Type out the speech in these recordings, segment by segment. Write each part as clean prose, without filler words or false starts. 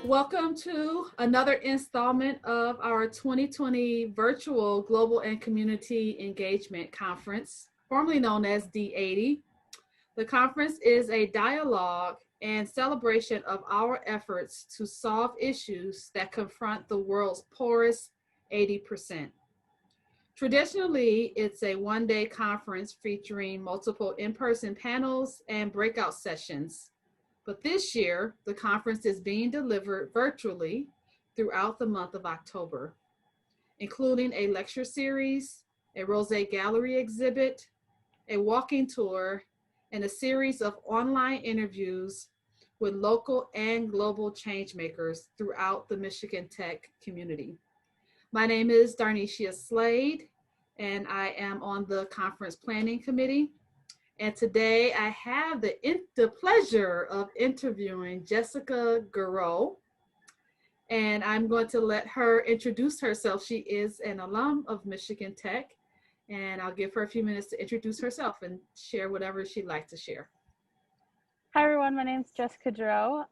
Welcome to another installment of our 2020 Virtual Global and Community Engagement Conference, formerly known as D80. The conference is a dialogue and celebration of our efforts to solve issues that confront the world's poorest 80%. Traditionally, it's a one-day conference featuring multiple in-person panels and breakout sessions. But this year, the conference is being delivered virtually throughout the month of October, including a lecture series, a Rosé Gallery exhibit, a walking tour, and a series of online interviews with local and global change makers throughout the Michigan Tech community. My name is Darnisha Slade, and I am on the conference planning committee. And today I have the pleasure of interviewing Jessica Geroux, and I'm going to let her introduce herself. She is an alum of Michigan Tech, and I'll give her a few minutes to introduce herself and share whatever she'd like to share. Hi everyone, my name is Jessica Geroux.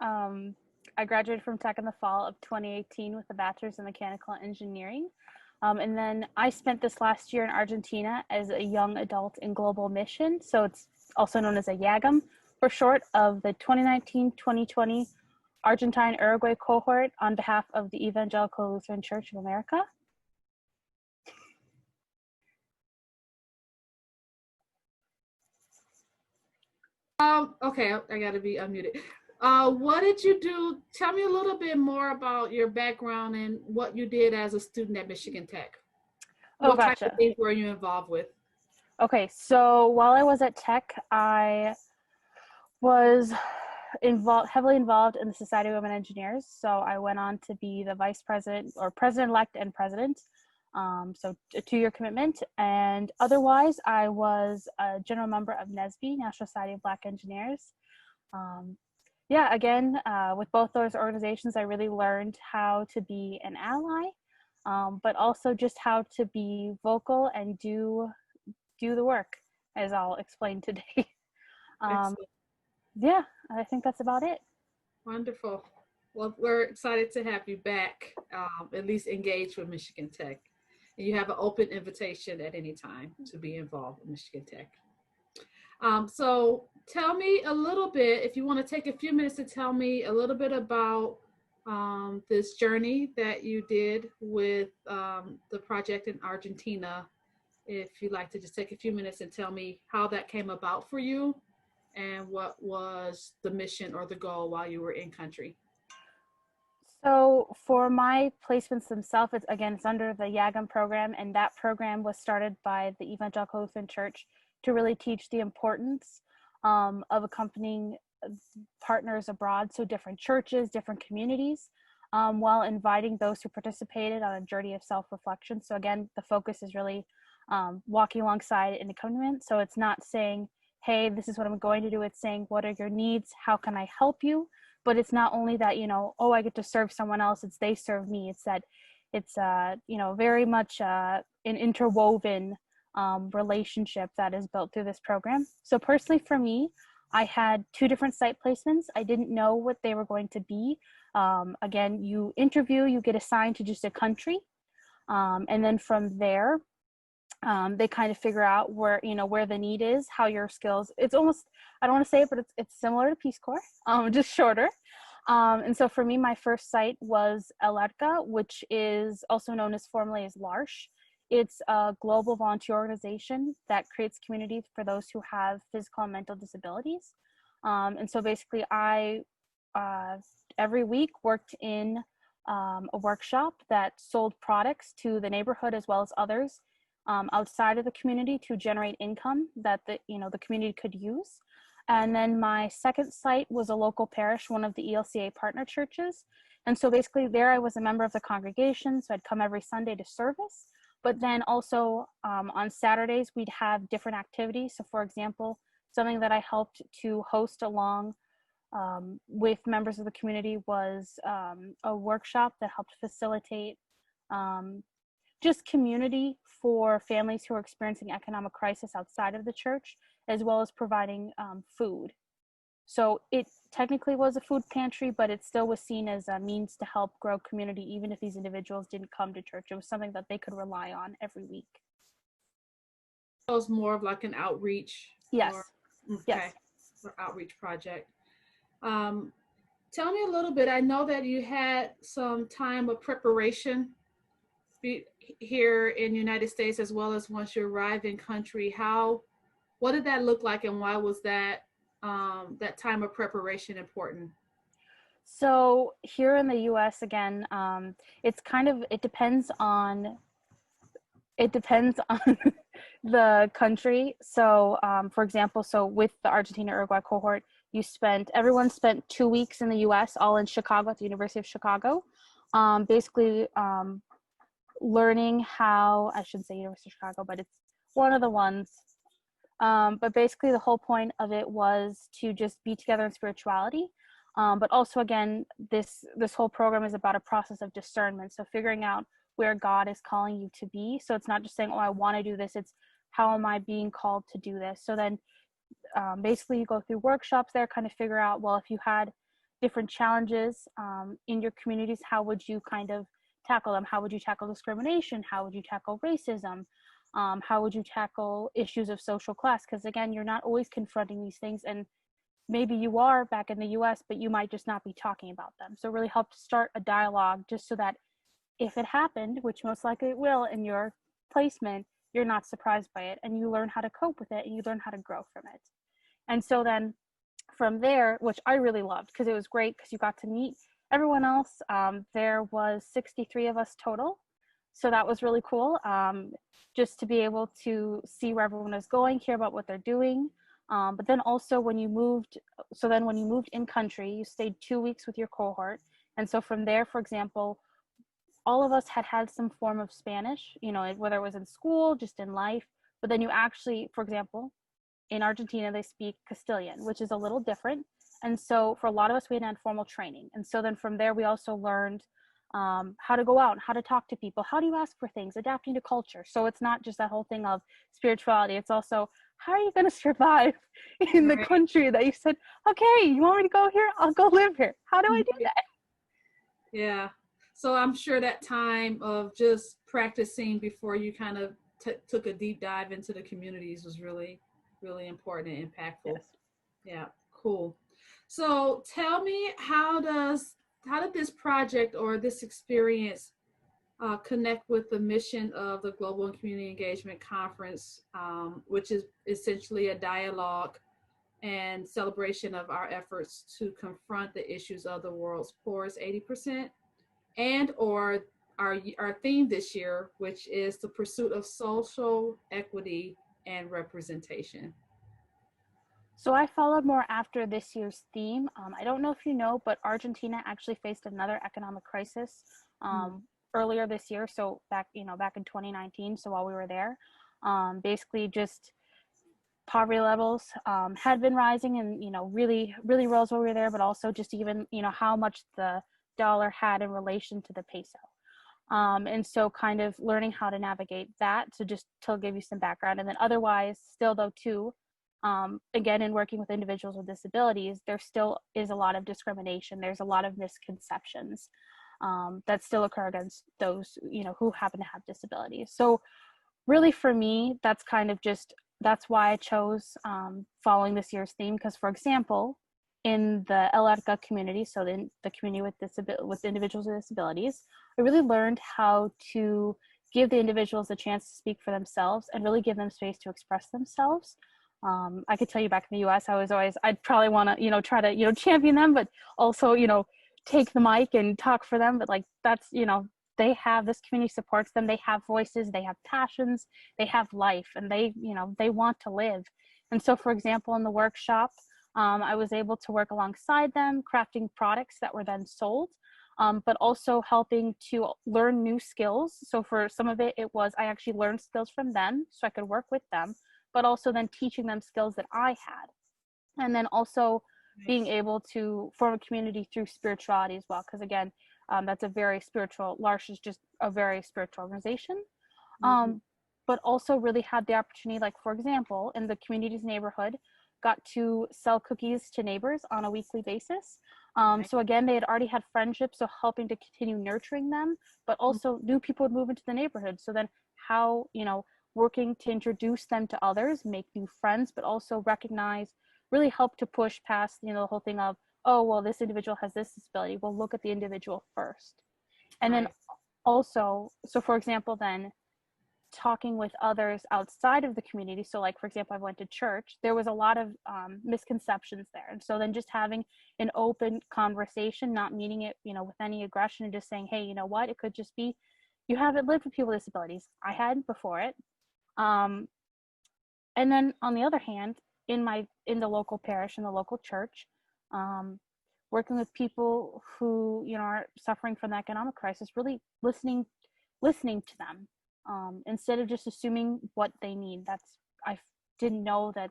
I graduated from Tech in the fall of 2018 with a bachelor's in mechanical engineering. And then I spent this last year in Argentina as a young adult in global mission. So it's also known as a YAGM for short, of the 2019-2020 Argentine Uruguay cohort on behalf of the Evangelical Lutheran Church of America. Okay, I gotta be unmuted. What did you do? Tell me a little bit more about your background and what you did as a student at Michigan Tech. What type of things were you involved with? Okay, so while I was at Tech, I was heavily involved in the Society of Women Engineers. So I went on to be the vice president, or president-elect and president. So a 2-year commitment. And otherwise, I was a general member of NSBE, National Society of Black Engineers. Yeah, again, with both those organizations, I really learned how to be an ally, but also just how to be vocal and do the work, as I'll explain today. Yeah, I think that's about it. Wonderful. Well, we're excited to have you back, at least engaged with Michigan Tech. And you have an open invitation at any time to be involved with Michigan Tech. So tell me a little bit, if you want to take a few minutes to tell me a little bit about this journey that you did with the project in Argentina. If you'd like to just take a few minutes and tell me how that came about for you and what was the mission or the goal while you were in country. So for my placements themselves, it's under the YAGM program, and that program was started by the Evangelical Lutheran Church to really teach the importance of accompanying partners abroad, so different churches, different communities, while inviting those who participated on a journey of self-reflection. So again, the focus is really walking alongside an accompaniment. So it's not saying, hey, this is what I'm going to do. It's saying, what are your needs? How can I help you? But it's not only that, oh, I get to serve someone else, it's they serve me. It's that it's, very much an interwoven relationship that is built through this program. So personally for me, I had 2 different site placements. I didn't know what they were going to be. Again, you interview, you get assigned to just a country. And then from there, they kind of figure out where the need is, how your skills, it's almost, I don't want to say it, but it's similar to Peace Corps, just shorter. And so for me, my first site was Alerca, which is also known as formerly as L'Arche. It's a global volunteer organization that creates community for those who have physical and mental disabilities. And so basically I, every week worked in a workshop that sold products to the neighborhood as well as others outside of the community to generate income that the community could use. And then my second site was a local parish, one of the ELCA partner churches. And so basically there I was a member of the congregation, so I'd come every Sunday to service. But then also on Saturdays, we'd have different activities. So for example, something that I helped to host along with members of the community was a workshop that helped facilitate just community for families who are experiencing economic crisis outside of the church, as well as providing food. So it technically was a food pantry, but it still was seen as a means to help grow community, even if these individuals didn't come to church. It was something that they could rely on every week. It was more of like an outreach or Yes. okay, Yes. or outreach project. Um, Tell me a little bit. I know that you had some time of preparation here in the United States as well as once you arrived in country. What did that look like, and why was that time of preparation important? So here in the U.S. again, it's kind of it depends on the country. So for example, so with the Argentina Uruguay cohort, everyone spent 2 weeks in the U.S. all in Chicago at the University of Chicago, basically learning how, I shouldn't say University of Chicago, but it's one of the ones. But basically the whole point of it was to just be together in spirituality. But also again, this whole program is about a process of discernment. So figuring out where God is calling you to be. So it's not just saying, oh, I want to do this. It's how am I being called to do this? So then basically you go through workshops there, kind of figure out, well, if you had different challenges in your communities, how would you kind of tackle them? How would you tackle discrimination? How would you tackle racism? How would you tackle issues of social class? Because again, you're not always confronting these things, and maybe you are back in the US, but you might just not be talking about them. So it really helped start a dialogue just so that if it happened, which most likely it will in your placement, you're not surprised by it, and you learn how to cope with it, and you learn how to grow from it. And so then from there, which I really loved because it was great because you got to meet everyone else. There was 63 of us total. So that was really cool, just to be able to see where everyone is going, hear about what they're doing. But then also when you moved in country, you stayed 2 weeks with your cohort. And so from there, for example, all of us had some form of Spanish, whether it was in school, just in life. But then you actually, for example, in Argentina, they speak Castilian, which is a little different. And so for a lot of us, we had formal training. And so then from there, we also learned how to go out, how to talk to people, how do you ask for things, adapting to culture. So it's not just that whole thing of spirituality. It's also, how are you going to survive in the Right. country that you said, okay, you want me to go here? I'll go live here. How do I do that? Yeah. So I'm sure that time of just practicing before you kind of took a deep dive into the communities was really, really important and impactful. Yes. Yeah, cool. So tell me, how did this project or this experience connect with the mission of the Global and Community Engagement Conference, which is essentially a dialogue and celebration of our efforts to confront the issues of the world's poorest 80%, and or our theme this year, which is the pursuit of social equity and representation. So I followed more after this year's theme. I don't know if you know, but Argentina actually faced another economic crisis earlier this year. So back in 2019. So while we were there, basically just poverty levels had been rising, and really, really rose while we were there. But also just even how much the dollar had in relation to the peso. And so kind of learning how to navigate that. So just to give you some background, and then otherwise, still though too. Again, in working with individuals with disabilities, there still is a lot of discrimination. There's a lot of misconceptions that still occur against those, who happen to have disabilities. So really for me, that's why I chose following this year's theme. Because for example, in the LRCA community, so the community with individuals with disabilities, I really learned how to give the individuals a chance to speak for themselves and really give them space to express themselves. I could tell you back in the US, I'd probably want to, try to, champion them, but also, take the mic and talk for them. But like, that's, this community supports them. They have voices, they have passions, they have life, and they want to live. And so, for example, in the workshop, I was able to work alongside them, crafting products that were then sold, but also helping to learn new skills. So for some of it, I actually learned skills from them so I could work with them, but also then teaching them skills that I had. And then also being able to form a community through spirituality as well. Because again, that's a very spiritual, L'Arche is just a very spiritual organization. But also really had the opportunity, like for example, in the community's neighborhood, got to sell cookies to neighbors on a weekly basis. Right. So again, they had already had friendships, so helping to continue nurturing them, but also new people would move into the neighborhood. So then how, working to introduce them to others, make new friends, but also recognize, really help to push past, the whole thing of, oh, well, this individual has this disability. Well, look at the individual first. And then Right. also, so for example, then talking with others outside of the community. So like, for example, I went to church, there was a lot of misconceptions there. And so then just having an open conversation, not meaning it, with any aggression, and just saying, hey, you know what, it could just be, you haven't lived with people with disabilities. I had before it. And then on the other hand, in the local parish, in the local church, working with people who, are suffering from the economic crisis, really listening to them, instead of just assuming what they need. I didn't know that.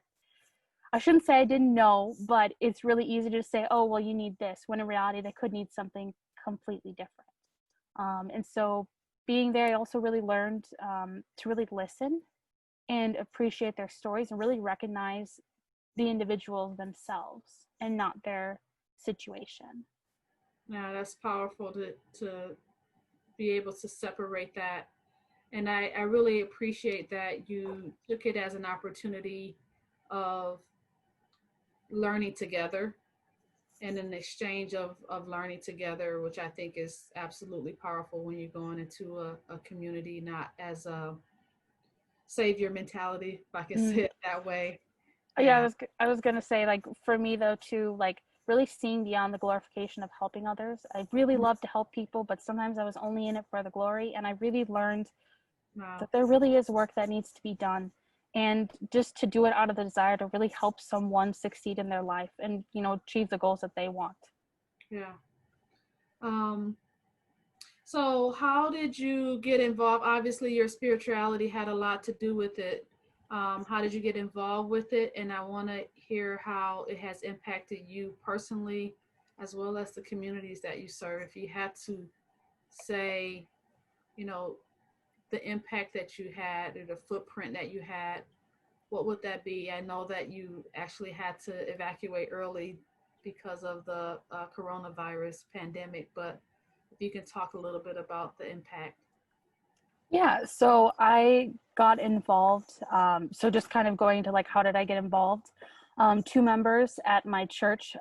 I shouldn't say I didn't know, but it's really easy to say, oh, well, you need this, when in reality they could need something completely different. And so being there, I also really learned to really listen and appreciate their stories and really recognize the individuals themselves and not their situation. Yeah, that's powerful to be able to separate that. And I really appreciate that you took it as an opportunity of learning together and an exchange of learning together, which I think is absolutely powerful when you're going into a community, not as a savior mentality, if I can say Mm. it that way. Yeah, Yeah. I was gonna say, like, for me though too, like really seeing beyond the glorification of helping others. I really love to help people, but sometimes I was only in it for the glory, and I really learned Wow. that there really is work that needs to be done, and just to do it out of the desire to really help someone succeed in their life and achieve the goals that they want. Yeah. Um, so how did you get involved? Obviously, your spirituality had a lot to do with it. How did you get involved with it? And I want to hear how it has impacted you personally, as well as the communities that you serve. If you had to say, you know, the impact that you had or the footprint that you had, what would that be? I know that you actually had to evacuate early because of the coronavirus pandemic, but if you can talk a little bit about the impact. Yeah, so I got involved. So just kind of going to like, how did I get involved? Two members at my church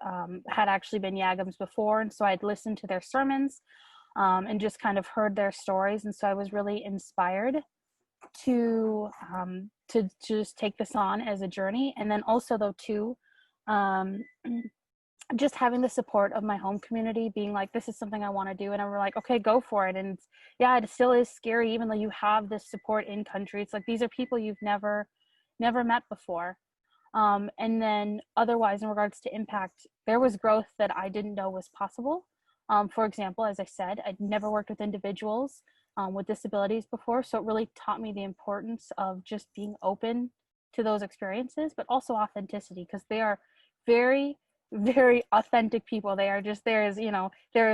had actually been Yagams before, and so I'd listened to their sermons and just kind of heard their stories, and so I was really inspired to just take this on as a journey. And then also though too, um, just having the support of my home community, being like, this is something I want to do, and we're like, okay, go for it. And yeah, it still is scary, even though you have this support in country. It's like, these are people you've never met before. And then otherwise, in regards to impact, there was growth that I didn't know was possible. For example, as I said, I'd never worked with individuals with disabilities before, so it really taught me the importance of just being open to those experiences, but also authenticity, because they are very, very authentic people. They are just, there is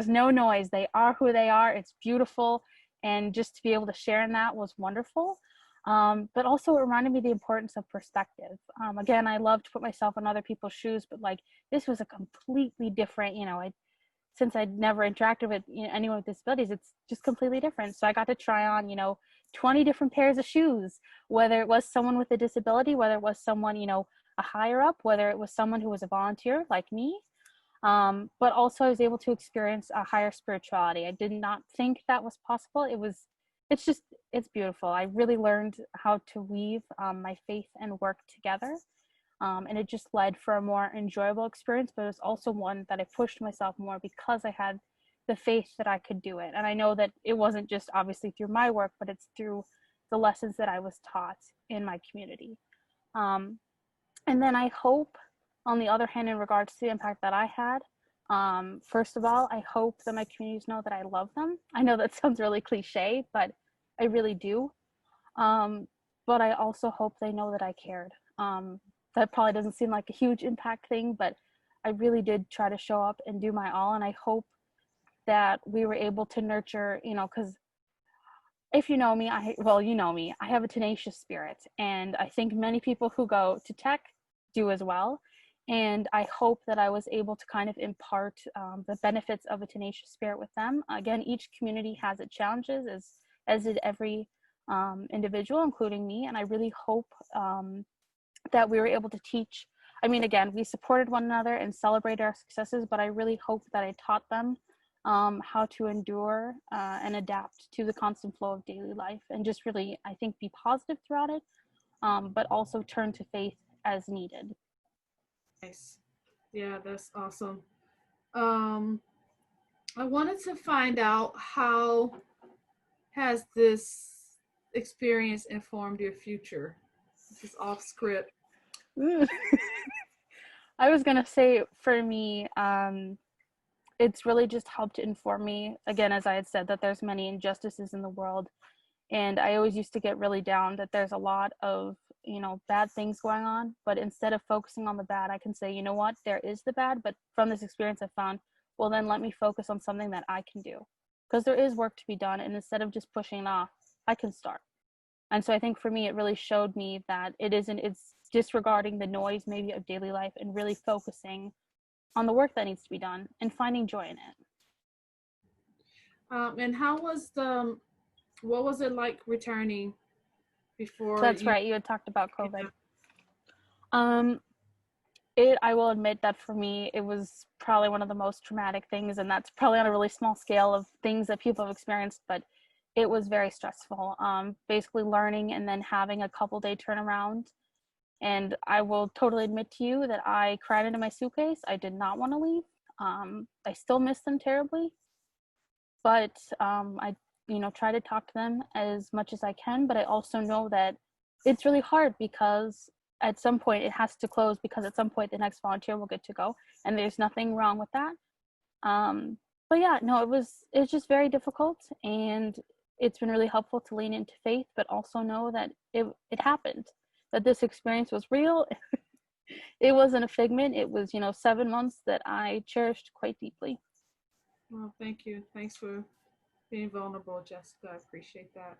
no noise. They are who they are. It's beautiful. And just to be able to share in that was wonderful. But also it reminded me the importance of perspective. Again, I love to put myself in other people's shoes, but like, this was a completely different, since I'd never interacted with anyone with disabilities, it's just completely different. So I got to try on, 20 different pairs of shoes, whether it was someone with a disability, whether it was someone, a higher up, whether it was someone who was a volunteer like me. But also I was able to experience a higher spirituality. I did not think that was possible. It's beautiful. I really learned how to weave my faith and work together. And it just led for a more enjoyable experience, but it was also one that I pushed myself more because I had the faith that I could do it. And I know that it wasn't just obviously through my work, but it's through the lessons that I was taught in my community. And then I hope, on the other hand, in regards to the impact that I had, first of all, I hope that my communities know that I love them. I know that sounds really cliche, but I really do. But I also hope they know that I cared. That probably doesn't seem like a huge impact thing, but I really did try to show up and do my all. And I hope that we were able to nurture, because if you know me, you know me, I have a tenacious spirit. And I think many people who go to tech do as well. And I hope that I was able to kind of impart the benefits of a tenacious spirit with them. Again, each community has its challenges, as did every individual, including me. And I really hope that we were able to teach. I mean, again, we supported one another and celebrated our successes, but I really hope that I taught them how to endure and adapt to the constant flow of daily life, and just really, I think, be positive throughout it, but also turn to faith as needed. Nice. Yeah, that's awesome. I wanted to find out, how has this experience informed your future? This is off script. I was gonna say, for me, it's really just helped to inform me, again, as I had said, that there's many injustices in the world. And I always used to get really down that there's a lot of, bad things going on. But instead of focusing on the bad, I can say, you know what, there is the bad. But from this experience, I found, well, then let me focus on something that I can do. Because there is work to be done. And instead of just pushing it off, I can start. And so I think for me, it really showed me that it's disregarding the noise maybe of daily life and really focusing on the work that needs to be done and finding joy in it. And what was it like returning before? That's right. You had talked about COVID. Yeah. I will admit that for me, it was probably one of the most traumatic things, and that's probably on a really small scale of things that people have experienced, but it was very stressful. Basically learning and then having a couple-day turnaround. And I will totally admit to you that I cried into my suitcase. I did not want to leave. I still miss them terribly, but I, try to talk to them as much as I can. But I also know that it's really hard, because at some point it has to close, because at some point the next volunteer will get to go, and there's nothing wrong with that. But yeah, no, it's just very difficult, and it's been really helpful to lean into faith, but also know that it happened, that this experience was real. It wasn't a figment. It was, 7 months that I cherished quite deeply. Well, thank you. Thanks for being vulnerable, Jessica. I appreciate that.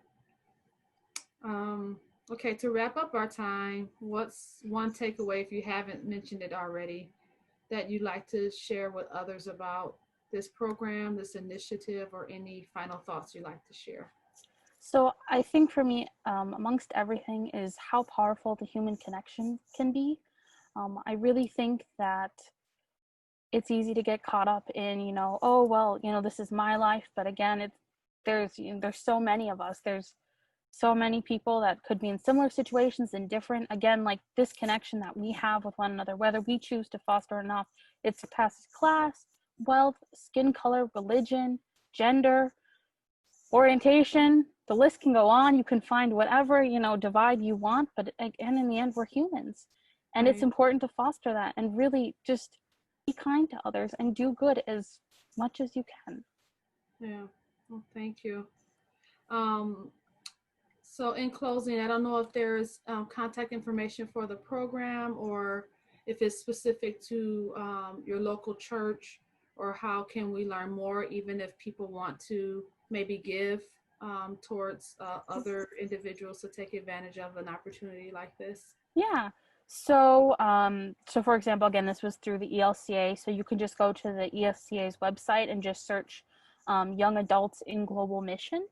Okay, to wrap up our time, what's one takeaway, if you haven't mentioned it already, that you'd like to share with others about this program, this initiative, or any final thoughts you'd like to share? So I think for me, amongst everything, is how powerful the human connection can be. I really think that it's easy to get caught up in, oh, well, this is my life. But again, there's so many of us. There's so many people that could be in similar situations and different. Again, like this connection that we have with one another, whether we choose to foster or not, it surpasses class, wealth, skin color, religion, gender, orientation. The list can go on. You can find whatever, divide you want. But again, in the end, we're humans. And Right. it's important to foster that and really just be kind to others and do good as much as you can. Yeah. Well, thank you. So in closing, I don't know if there's contact information for the program, or if it's specific to your local church, or how can we learn more, even if people want to maybe give towards other individuals to take advantage of an opportunity like this? Yeah. So, for example, again, this was through the ELCA. So you can just go to the ELCA's website and just search Young Adults in Global Mission.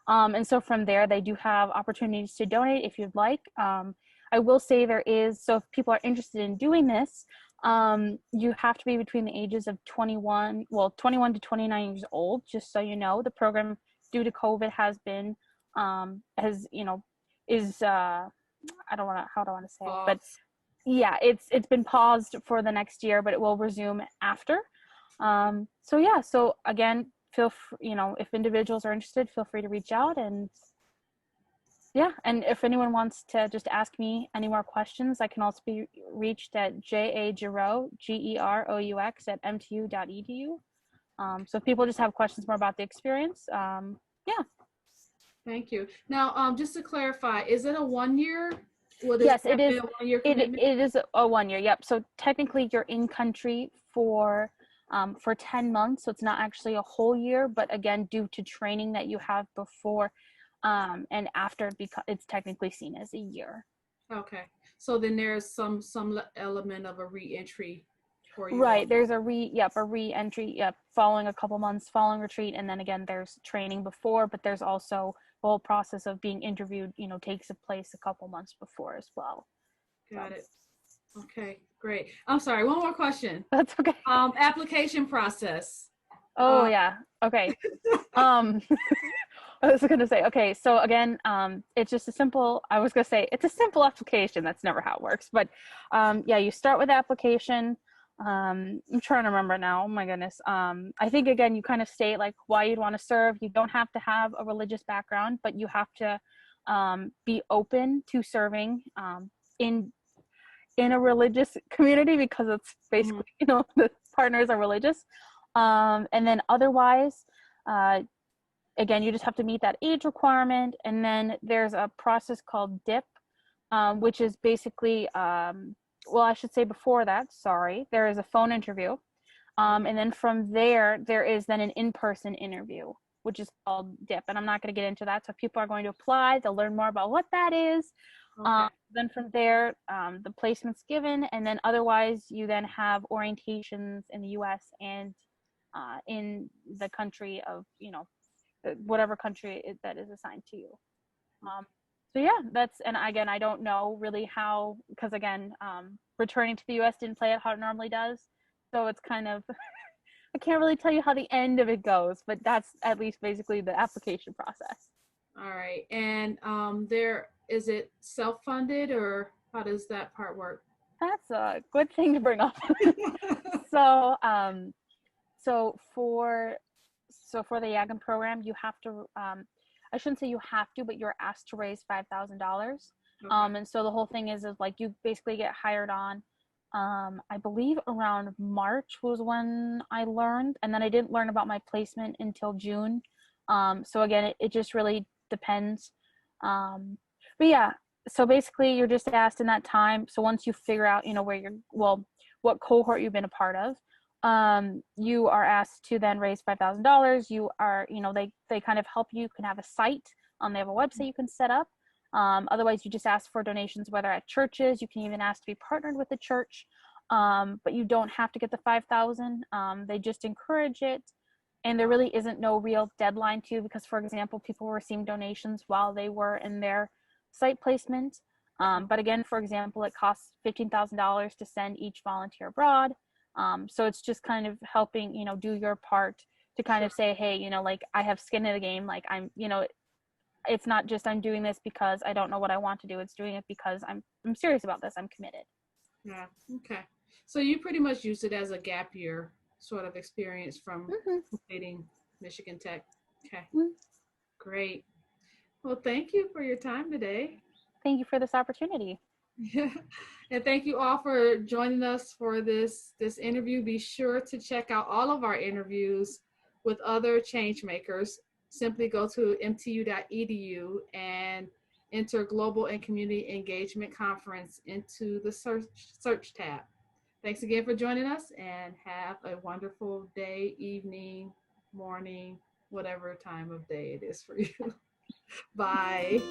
And so from there, they do have opportunities to donate if you'd like. I will say so if people are interested in doing this, you have to be between the ages of 21 to 29 years old, just so you know. The program, due to COVID, has been, is, how do I want to say it? But yeah, it's been paused for the next year, but it will resume after. So again, if individuals are interested, feel free to reach out. And yeah, and if anyone wants to just ask me any more questions, I can also be reached at Geroux, GEROUX @mtu.edu. So if people just have questions more about the experience, yeah. Thank you. Now, just to clarify, is it a 1 year? Yes, it is. A 1 year commitment? It is a 1 year. Yep. So technically, you're in country for 10 months. So it's not actually a whole year, but again, due to training that you have before and after, because it's technically seen as a year. Okay. So then there's some element of a re-entry for you all. Right. There's a re-entry, following a couple months following retreat. And then again, there's training before, but there's also the whole process of being interviewed, takes place a couple months before as well. Got it. Okay, great. I'm sorry, one more question. That's okay. Application process. Oh, yeah. Okay. I was going to say, okay, so again, it's just it's a simple application. That's never how it works. But you start with application. I'm trying to remember now. Oh my goodness. I think again, you kind of state like why you'd want to serve. You don't have to have a religious background, but you have to be open to serving in a religious community, because it's basically, the partners are religious. And then otherwise, again, you just have to meet that age requirement. And then there's a process called DIP, which is basically, I should say before that, there is a phone interview. And then from there is then an in-person interview, which is called DIP. And I'm not going to get into that. So if people are going to apply, they'll learn more about what that is. Okay. Then from there, the placement's given. And then otherwise, you then have orientations in the U.S. and in the country of, whatever country that is assigned to you. And again, I don't know really how, because again, returning to the U.S. didn't play out how it normally does. So it's kind of, I can't really tell you how the end of it goes, but that's at least basically the application process. All right. And is it self-funded, or how does that part work? That's a good thing to bring up. So for the YAGM program, you have to, I shouldn't say you have to, but you're asked to raise $5,000. Okay. And so the whole thing is like you basically get hired on, I believe around March was when I learned, and then I didn't learn about my placement until June. So again, it just really depends. But yeah, so basically you're just asked in that time. So once you figure out, what cohort you've been a part of, you are asked to then raise $5,000. You are, they kind of help you. You can have a site. They have a website you can set up. Otherwise, you just ask for donations, whether at churches. You can even ask to be partnered with the church, but you don't have to get the $5,000. They just encourage it, and there really isn't no real deadline to, because, for example, people were receiving donations while they were in their site placement. But again, for example, it costs $15,000 to send each volunteer abroad. So it's just kind of helping, do your part to kind of say, hey, like I have skin in the game. Like I'm, it's not just I'm doing this because I don't know what I want to do. It's doing it because I'm serious about this. I'm committed. Yeah. Okay. So you pretty much used it as a gap year sort of experience from completing Michigan Tech. Okay. Great. Well, thank you for your time today. Thank you for this opportunity. Yeah. And thank you all for joining us for this interview. Be sure to check out all of our interviews with other change makers. Simply go to mtu.edu and enter Global and Community Engagement Conference into the search tab. Thanks again for joining us, and have a wonderful day, evening, morning, whatever time of day it is for you. Bye.